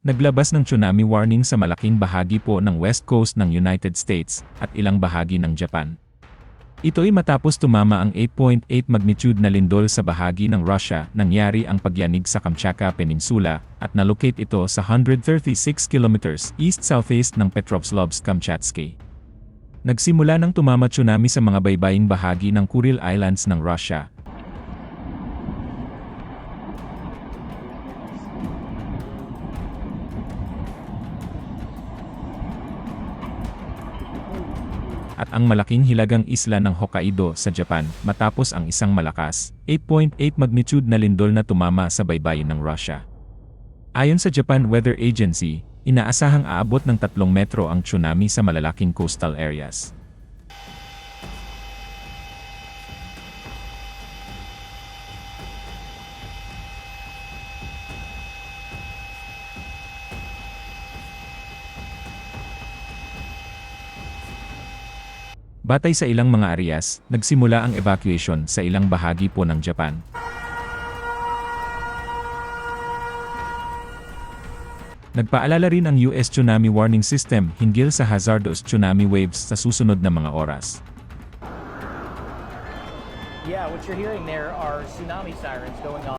Naglabas ng tsunami warning sa malaking bahagi po ng west coast ng United States at ilang bahagi ng Japan. Ito'y matapos tumama ang 8.8 magnitude na lindol sa bahagi ng Russia. Nangyari ang pagyanig sa Kamchatka Peninsula at nalocate ito sa 136 kilometers east-southeast ng Petrovslovsk-Kamchatsky. Nagsimula ng tumama tsunami sa mga baybaying bahagi ng Kuril Islands ng Russia. At ang malaking hilagang isla ng Hokkaido sa Japan matapos ang isang malakas, 8.8 magnitude na lindol na tumama sa baybayin ng Russia. Ayon sa Japan Weather Agency, inaasahang aabot ng 3 metro ang tsunami sa malalaking coastal areas. Batay sa ilang mga areas, nagsimula ang evacuation sa ilang bahagi po ng Japan. Nagpaalala rin ang US Tsunami Warning System hinggil sa hazardous tsunami waves sa susunod na mga oras. Yeah, what you're hearing there are tsunami sirens going on.